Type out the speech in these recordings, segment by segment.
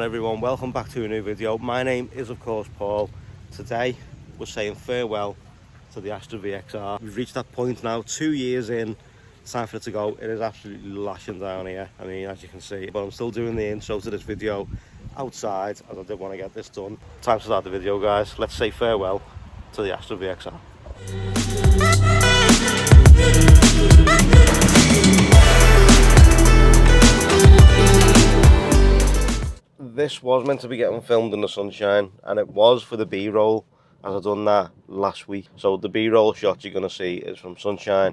everyone, welcome back to a new video. My name is of course Paul. Today we're saying farewell to the Astra VXR. We've reached that point now, 2 years in. It's time for it to go. It is absolutely lashing down here, I mean, as you can see, but I'm still doing the intro to this video outside as I did want to get this done. Time to start the video, guys. Let's say farewell to the Astra VXR. This was meant to be getting filmed in the sunshine, and it was for the B-roll, as I done that last week. So the B-roll shot you're going to see is from sunshine.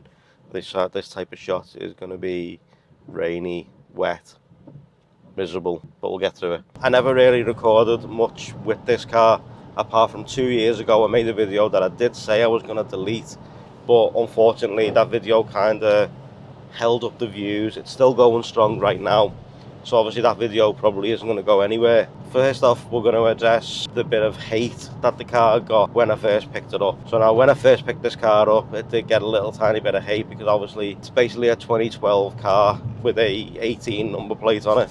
This type of shot is going to be rainy, wet, miserable, but we'll get through it. I never really recorded much with this car, apart from 2 years ago I made a video that I did say I was going to delete, but unfortunately that video kind of held up the views. It's still going strong right now. So obviously that video probably isn't going to go anywhere. First off, we're going to address the bit of hate that the car got when I first picked it up. So now when I first picked this car up, it did get a little tiny bit of hate because obviously it's basically a 2012 car with a 18 number plate on it,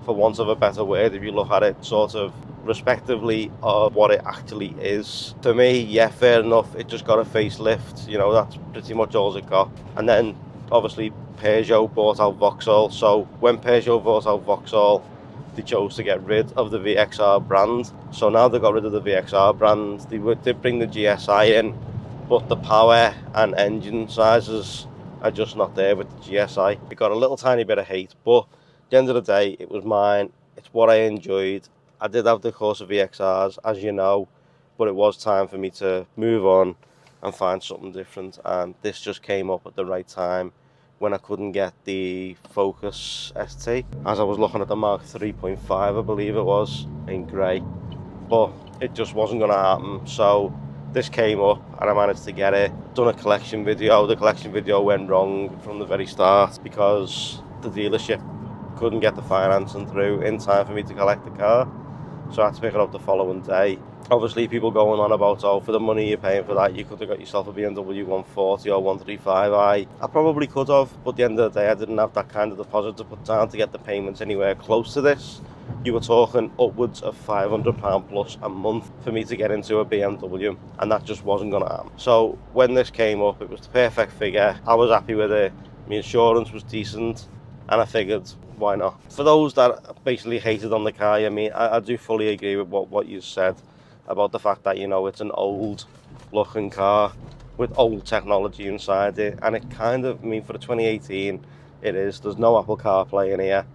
for want of a better word, if you look at it sort of respectively of what it actually is. For me, yeah, fair enough, it just got a facelift, you know, that's pretty much all it got. And then obviously Peugeot bought out Vauxhall, so when Peugeot bought out Vauxhall, they chose to get rid of the VXR brand. So now they got rid of the VXR brand. They did bring the GSI in, but the power and engine sizes are just not there with the GSI. It got a little tiny bit of hate, but at the end of the day, it was mine. It's what I enjoyed. I did have the course of VXRs, as you know, but it was time for me to move on and find something different, and this just came up at the right time when I couldn't get the Focus ST, as I was looking at the Mark 3.5, I believe it was, in grey, but it just wasn't going to happen. So this came up and I managed to get it. Done a collection video. The collection video went wrong from the very start because the dealership couldn't get the financing through in time for me to collect the car, so I had to pick it up the following day. Obviously people going on about, oh, for the money you're paying for that, you could have got yourself a BMW 140 or 135i. I probably could have, but at the end of the day I didn't have that kind of deposit to put down to get the payments anywhere close to this. You were talking upwards of £500 plus a month for me to get into a BMW, and that just wasn't going to happen. So when this came up, it was the perfect figure. I was happy with it. My insurance was decent, and I figured, why not? For those that basically hated on the car, I mean, I do fully agree with what you said about the fact that, you know, it's an old looking car with old technology inside it, and it kind of, I mean, for the 2018 it is. There's no Apple CarPlay in here,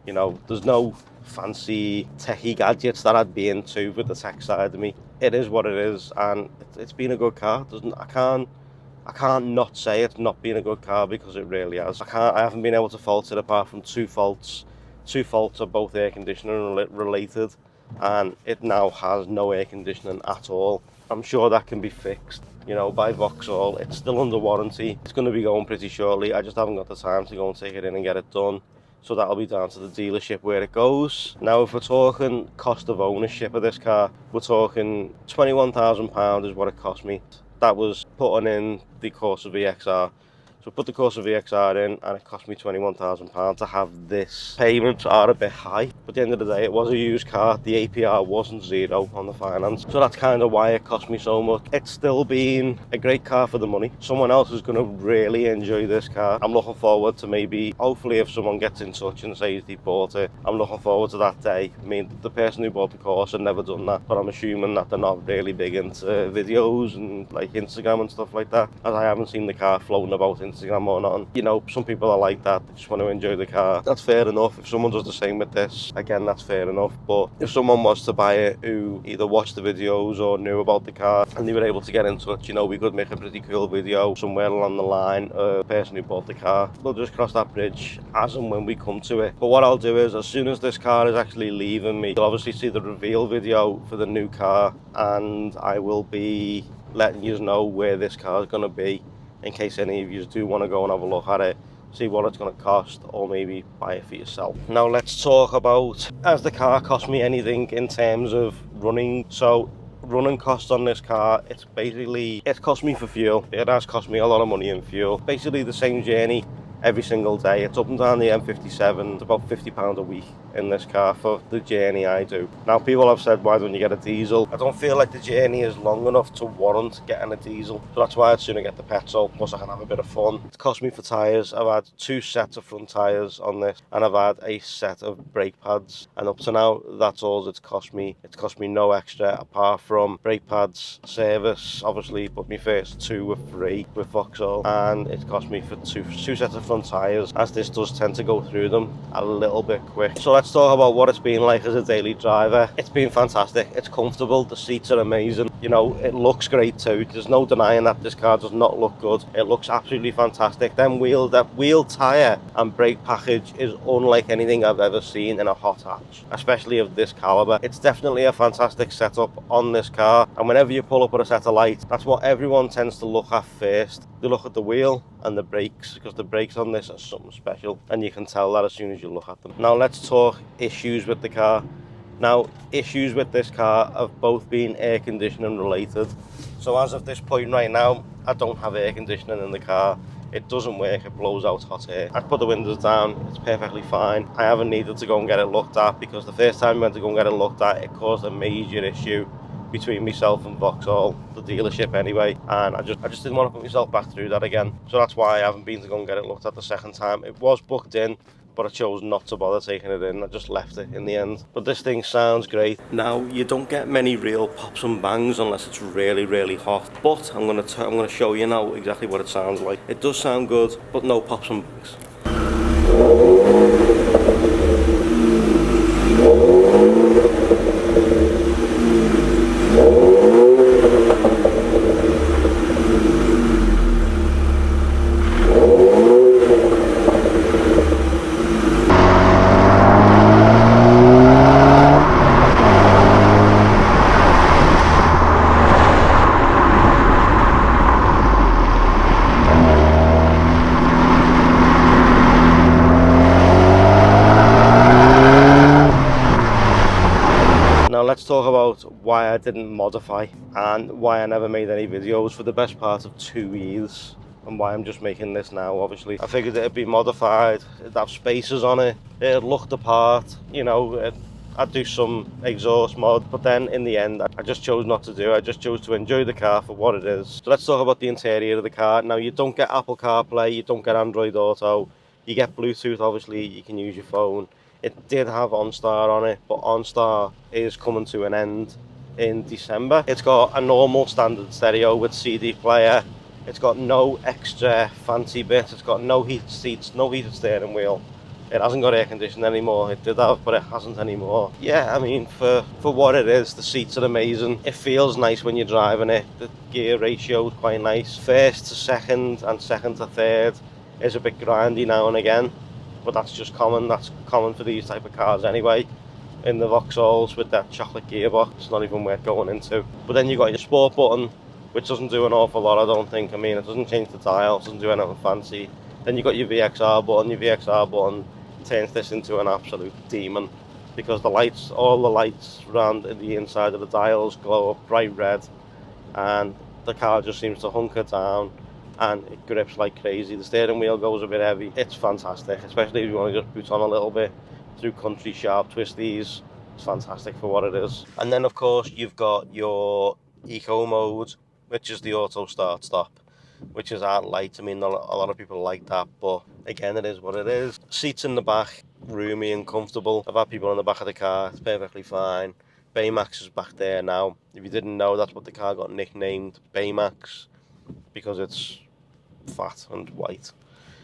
you know, there's no fancy techie gadgets that I'd be into with the tech side of me. It is what it is, and it's been a good car. I can't not say it's not been a good car, because it really has. I haven't been able to fault it apart from two faults. Two faults are both air conditioning related, and it now has no air conditioning at all. I'm sure that can be fixed, you know, by Vauxhall. It's still under warranty. It's going to be going pretty shortly. I just haven't got the time to go and take it in and get it done. So that'll be down to the dealership where it goes. Now, if we're talking cost of ownership of this car, we're talking £21,000 is what it cost me. That was putting in the Corsa VXR. So I put the Corsa VXR in, and it cost me £21,000 to have this. Payments are a bit high, but at the end of the day, it was a used car. The APR wasn't zero on the finance, so that's kind of why it cost me so much. It's still been a great car for the money. Someone else is going to really enjoy this car. I'm looking forward to, maybe, hopefully, if someone gets in touch and says they bought it, I'm looking forward to that day. I mean, the person who bought the Corsa had never done that, but I'm assuming that they're not really big into videos and like Instagram and stuff like that, as I haven't seen the car floating about Instagram or nothing. You know, some people are like that, they just want to enjoy the car. That's fair enough. If someone does the same with this, again, that's fair enough. But if someone was to buy it who either watched the videos or knew about the car and they were able to get in touch, you know, we could make a pretty cool video somewhere along the line of the person who bought the car. We'll just cross that bridge as and when we come to it. But what I'll do is, as soon as this car is actually leaving me, you'll obviously see the reveal video for the new car, and I will be letting you know where this car is going to be, in case any of you do want to go and have a look at it, see what it's going to cost, or maybe buy it for yourself. Now let's talk about, has the car cost me anything in terms of running? So running costs on this car, it's cost me for fuel. It has cost me a lot of money in fuel. Basically the same journey every single day. It's up and down the M57. It's about £50 a week in this car for the journey I do. Now, people have said, why don't you get a diesel? I don't feel like the journey is long enough to warrant getting a diesel, so that's why I'd sooner get the petrol, plus I can have a bit of fun. It's cost me for tyres. I've had 2 sets of front tyres on this, and I've had a set of brake pads, and up to now, that's all it's cost me. It's cost me no extra apart from brake pads, service, obviously, but my first 2 were free with Vauxhall, and it cost me for two sets of front tyres, as this does tend to go through them a little bit quick. So let's talk about what it's been like as a daily driver. It's been fantastic. It's comfortable. The seats are amazing. You know, it looks great too. There's no denying that this car does not look good. It looks absolutely fantastic. That wheel tyre and brake package is unlike anything I've ever seen in a hot hatch, especially of this calibre. It's definitely a fantastic setup on this car, and whenever you pull up with a set of lights, that's what everyone tends to look at first. They look at the wheel and the brakes, because the brakes on this are something special, and you can tell that as soon as you look at them. Now let's talk issues with the car. Now, issues with this car have both been air conditioning related. So as of this point right now, I don't have air conditioning in the car. It doesn't work, it blows out hot air. I put the windows down, it's perfectly fine. I haven't needed to go and get it looked at, because the first time I went to go and get it looked at, it caused a major issue between myself and Vauxhall, the dealership anyway, and I just didn't want to put myself back through that again. So that's why I haven't been to go and get it looked at the second time. It was booked in, but I chose not to bother taking it in. I just left it in the end. But this thing sounds great. Now, you don't get many real pops and bangs unless it's really, really hot. But I'm gonna show you now exactly what it sounds like. It does sound good, but no pops and bangs. Now let's talk about why I didn't modify and why I never made any videos for the best part of 2 years, and why I'm just making this now. Obviously, I figured it'd be modified, it'd have spacers on it, it'd look the part, you know, I'd do some exhaust mod, but then in the end I just chose not to do. I just chose to enjoy the car for what it is. So let's talk about the interior of the car. Now, you don't get Apple CarPlay, you don't get Android Auto, you get Bluetooth. Obviously you can use your phone. It did have OnStar on it, but OnStar is coming to an end in December. It's got a normal standard stereo with CD player. It's got no extra fancy bits. It's got no heated seats, no heated steering wheel. It hasn't got air conditioning anymore. It did have, but it hasn't anymore. Yeah, I mean, for what it is, the seats are amazing. It feels nice when you're driving it. The gear ratio is quite nice. First to second and second to third is a bit grindy now and again, but that's just common. That's common for these type of cars anyway. In the Vauxhalls with that chocolate gearbox, it's not even worth going into. But then you got your sport button, which doesn't do an awful lot, I don't think. I mean, it doesn't change the dial, it doesn't do anything fancy. Then you got your VXR button. Your VXR button turns this into an absolute demon, because the lights, all the lights around the inside of the dials glow up bright red, and the car just seems to hunker down and it grips like crazy. The steering wheel goes a bit heavy. It's fantastic, especially if you want to just boot on a little bit through country sharp twisties. It's fantastic for what it is. And then of course you've got your eco mode, which is the auto start stop, which is our light. I mean, a lot of people like that, but again, it is what it is. Seats in the back, roomy and comfortable. I've had people in the back of the car, it's perfectly fine. Baymax is back there now. If you didn't know, that's what the car got nicknamed, Baymax, because it's fat and white.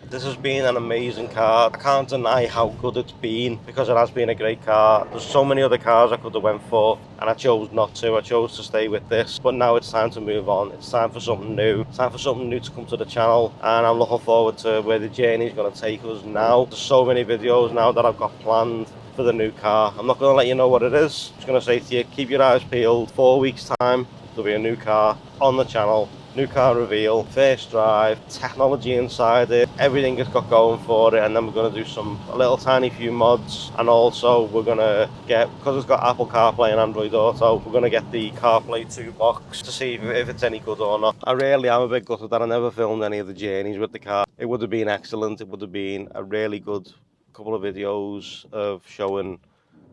This has been an amazing car. I can't deny how good it's been, because it has been a great car. There's so many other cars I could have went for, and I chose not to. I chose to stay with this. But now it's time to move on. It's time for something new. It's time for something new to come to the channel, and I'm looking forward to where the journey is going to take us now. There's so many videos now that I've got planned for the new car. I'm not going to let you know what it is. I'm just going to say to you, keep your eyes peeled. 4 weeks time, there'll be a new car on the channel. new car reveal, first drive, technology inside it, everything it's got going for it, and then we're going to do a little tiny few mods, and also we're going to get, because it's got Apple CarPlay and Android Auto, we're going to get the CarPlay 2 box to see if it's any good or not. I really am a bit gutted that I never filmed any of the journeys with the car. It would have been excellent. It would have been a really good couple of videos of showing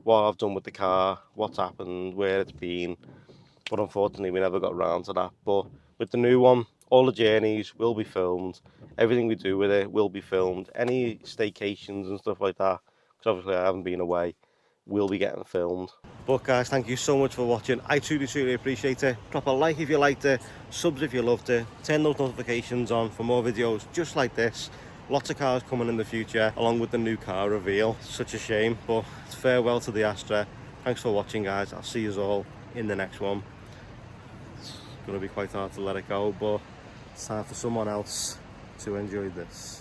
what I've done with the car, what's happened, where it's been, but unfortunately we never got around to that. But with the new one, all the journeys will be filmed, everything we do with it will be filmed, any staycations and stuff like that, because obviously I haven't been away, will be getting filmed. But guys, thank you so much for watching. I truly appreciate it. Drop a like if you liked it, subs if you loved it, turn those notifications on for more videos just like this. Lots of cars coming in the future, along with the new car reveal. Such a shame, but it's farewell to the Astra. Thanks for watching, guys. I'll see you all in the next one. It's going to be quite hard to let it go, but it's time for someone else to enjoy this.